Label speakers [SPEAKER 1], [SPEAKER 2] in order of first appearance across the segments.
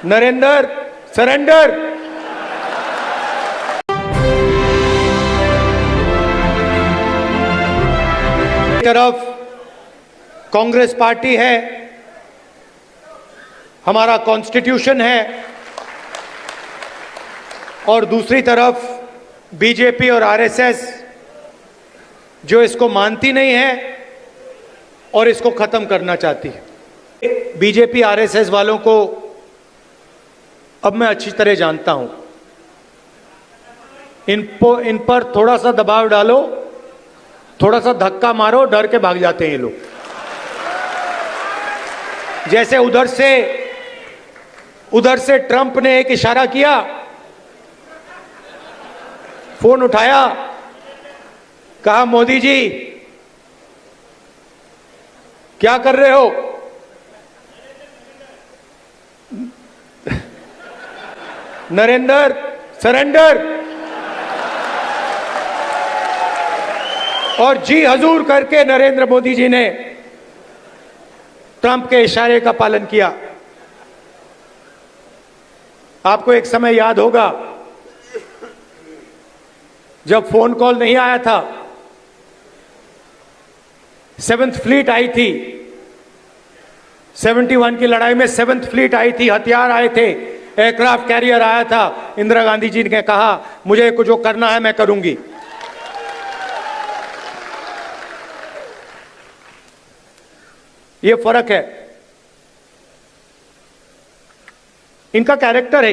[SPEAKER 1] Narendra surrender. तरफ Congress party है, हमारा कॉन्स्टिट्यूशन है, और दूसरी तरफ बीजेपी और आरएसएस जो इसको मानती नहीं है और इसको खत्म करना चाहती है। बीजेपी आरएसएस वालों को अब मैं अच्छी तरह जानता हूं। इन पर थोड़ा सा दबाव डालो, थोड़ा सा धक्का मारो, डर के भाग जाते हैं ये लोग। जैसे उधर से ट्रंप ने एक इशारा किया, फोन उठाया, कहा मोदी जी क्या कर रहे हो? नरेंद्र सरेंडर। और जी हजूर करके नरेंद्र मोदी जी ने ट्रंप के इशारे का पालन किया। आपको एक समय याद होगा जब फोन कॉल नहीं आया था, 7th फ्लीट आई थी, 71 की लड़ाई में 7th फ्लीट आई थी, हथियार आए थे, एयरक्राफ्ट कैरियर आया था। इंदिरा गांधी जी ने कहा मुझे कुछ जो करना है मैं करूंगी। ये फर्क है, इनका कैरेक्टर है।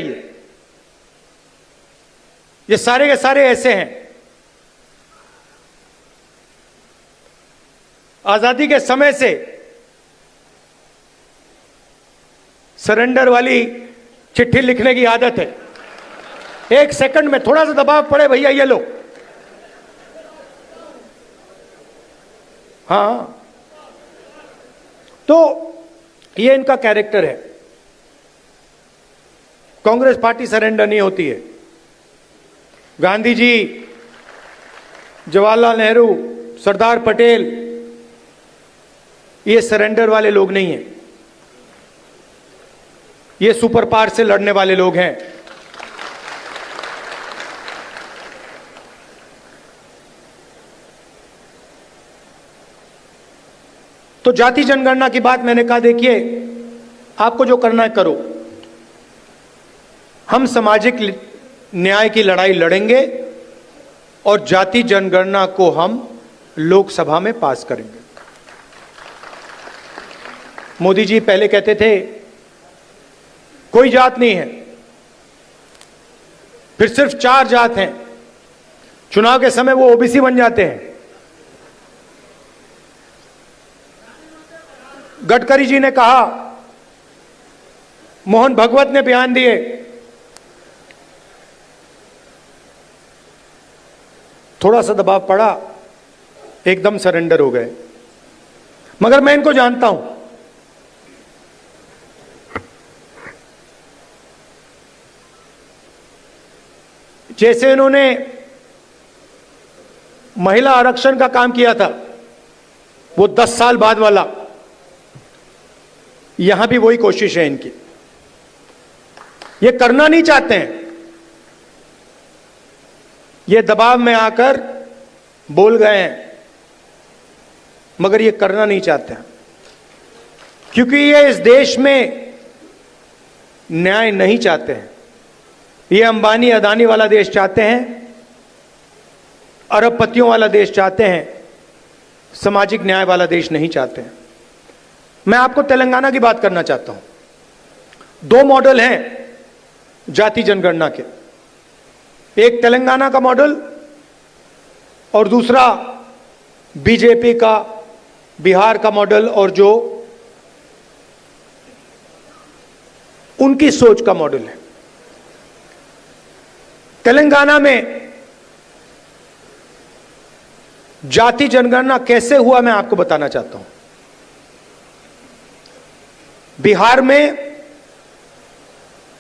[SPEAKER 1] ये सारे के सारे ऐसे हैं। आजादी के समय से सरेंडर वाली चिट्ठी लिखने की आदत है। एक सेकंड में थोड़ा सा दबाव पड़े, भैया ये लो। हाँ, तो ये इनका कैरेक्टर है। कांग्रेस पार्टी सरेंडर नहीं होती है। गांधी जी, जवाहरलाल नेहरू, सरदार पटेल, ये सरेंडर वाले लोग नहीं हैं। ये सुपर पावर से लड़ने वाले लोग हैं। तो जाति जनगणना की बात मैंने कहा, देखिए आपको जो करना है करो। हम सामाजिक न्याय की लड़ाई लड़ेंगे और जाति जनगणना को हम लोकसभा में पास करेंगे। मोदी जी पहले कहते थे कोई जात नहीं है, फिर सिर्फ 4 जात हैं। चुनाव के समय वो ओबीसी बन जाते हैं। गडकरी जी ने कहा, मोहन भगवत ने बयान दिए, थोड़ा सा दबाव पड़ा, एकदम सरेंडर हो गए। मगर मैं इनको जानता हूं। जैसे इन्होंने महिला आरक्षण का काम किया था, वो 10 साल बाद वाला, यहां भी वही कोशिश है इनकी। ये करना नहीं चाहते हैं, ये दबाव में आकर बोल गए हैं, मगर ये करना नहीं चाहते हैं, क्योंकि ये इस देश में न्याय नहीं चाहते हैं। ये अंबानी अदानी वाला देश चाहते हैं, अरबपतियों वाला देश चाहते हैं, सामाजिक न्याय वाला देश नहीं चाहते हैं। मैं आपको तेलंगाना की बात करना चाहता हूं। 2 मॉडल हैं जाति जनगणना के, एक तेलंगाना का मॉडल और दूसरा बीजेपी का बिहार का मॉडल, और जो उनकी सोच का मॉडल है। तेलंगाना में जाति जनगणना कैसे हुआ मैं आपको बताना चाहता हूं। बिहार में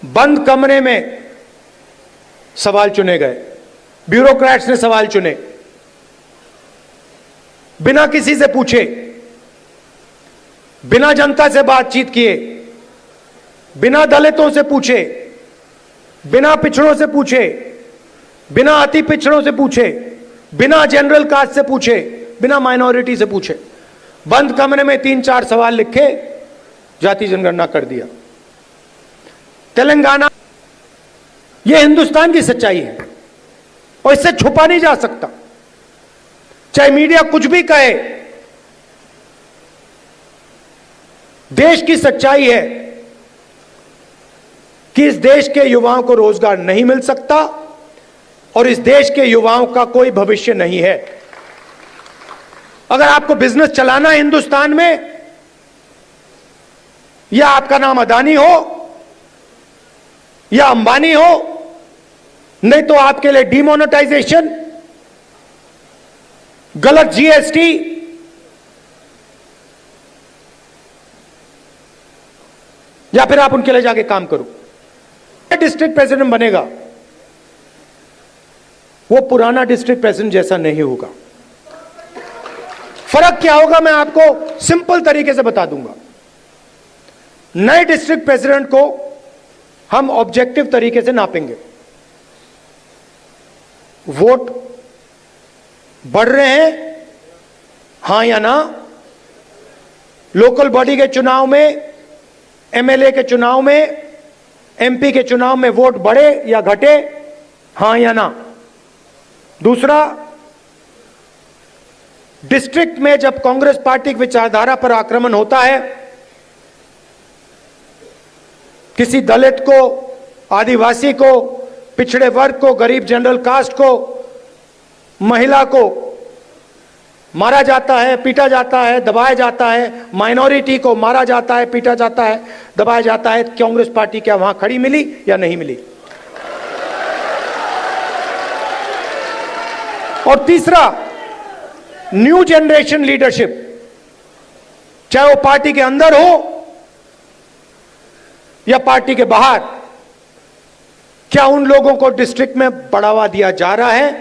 [SPEAKER 1] बंद कमरे में सवाल चुने गए, ब्यूरोक्रेट्स ने सवाल चुने, बिना किसी से पूछे, बिना जनता से बातचीत किए, बिना दलितों से पूछे, बिना पिछड़ों से पूछे, बिना अति पिछड़ों से पूछे, बिना जनरल कास्ट से पूछे, बिना माइनॉरिटी से पूछे, बंद कमरे में 3-4 सवाल लिखे, जाति जनगणना कर दिया। तेलंगाना, यह हिंदुस्तान की सच्चाई है और इससे छुपा नहीं जा सकता, चाहे मीडिया कुछ भी कहे। देश की सच्चाई है कि इस देश के युवाओं को रोजगार नहीं मिल सकता और इस देश के युवाओं का कोई भविष्य नहीं है। अगर आपको बिजनेस चलाना है हिंदुस्तान में, या आपका नाम अदानी हो या अंबानी हो, नहीं तो आपके लिए डिमोनेटाइजेशन, गलत जीएसटी, या फिर आप उनके लिए जाके काम करो। डिस्ट्रिक्ट प्रेसिडेंट बनेगा, वो पुराना डिस्ट्रिक्ट प्रेसिडेंट जैसा नहीं होगा। फर्क क्या होगा मैं आपको सिंपल तरीके से बता दूंगा। नए डिस्ट्रिक्ट प्रेसिडेंट को हम ऑब्जेक्टिव तरीके से नापेंगे। वोट बढ़ रहे हैं, हां या ना? लोकल बॉडी के चुनाव में, एमएलए के चुनाव में, एमपी के चुनाव में वोट बढ़े या घटे, हां या ना? दूसरा, डिस्ट्रिक्ट में जब कांग्रेस पार्टी की विचारधारा पर आक्रमण होता है, किसी दलित को, आदिवासी को, पिछड़े वर्ग को, गरीब जनरल कास्ट को, महिला को मारा जाता है, पीटा जाता है, दबाया जाता है, माइनॉरिटी को मारा जाता है, पीटा जाता है, दबाया जाता है, कांग्रेस पार्टी क्या वहां खड़ी मिली या नहीं मिली? और तीसरा, न्यू जनरेशन लीडरशिप, चाहे वो पार्टी के अंदर हो या पार्टी के बाहर, क्या उन लोगों को डिस्ट्रिक्ट में बढ़ावा दिया जा रहा है?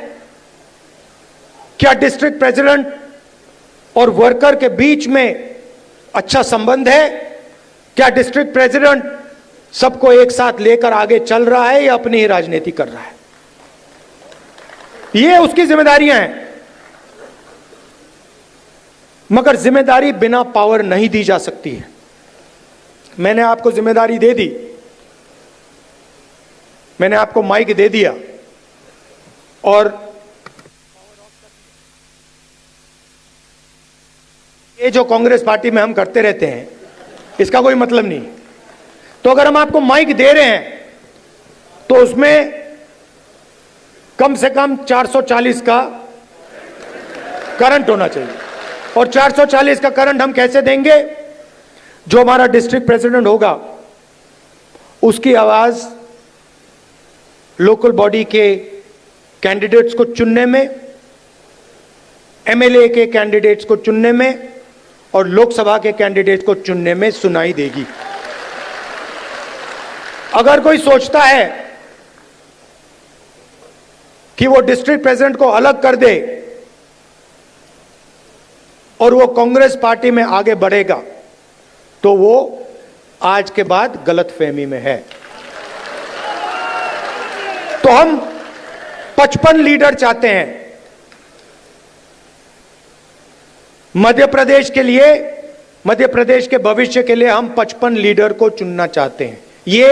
[SPEAKER 1] क्या डिस्ट्रिक्ट प्रेसिडेंट और वर्कर के बीच में अच्छा संबंध है? क्या डिस्ट्रिक्ट प्रेसिडेंट सबको एक साथ लेकर आगे चल रहा है या अपनी ही राजनीति कर रहा है? ये उसकी जिम्मेदारियां हैं, मगर जिम्मेदारी बिना पावर नहीं दी जा सकती है। मैंने आपको जिम्मेदारी दे दी, मैंने आपको माइक दे दिया और ये जो कांग्रेस पार्टी में हम करते रहते हैं, इसका कोई मतलब नहीं। तो अगर हम आपको माइक दे रहे हैं तो उसमें कम से कम 440 का करंट होना चाहिए। और 440 का करंट हम कैसे देंगे? जो हमारा डिस्ट्रिक्ट प्रेसिडेंट होगा उसकी आवाज लोकल बॉडी के कैंडिडेट्स को चुनने में, एमएलए के कैंडिडेट्स को चुनने में और लोकसभा के कैंडिडेट को चुनने में सुनाई देगी। अगर कोई सोचता है कि वो डिस्ट्रिक्ट प्रेसिडेंट को अलग कर दे और वो कांग्रेस पार्टी में आगे बढ़ेगा, तो वो आज के बाद गलतफहमी में है। तो हम 55 लीडर चाहते हैं मध्य प्रदेश के लिए, मध्य प्रदेश के भविष्य के लिए हम 55 लीडर को चुनना चाहते हैं। ये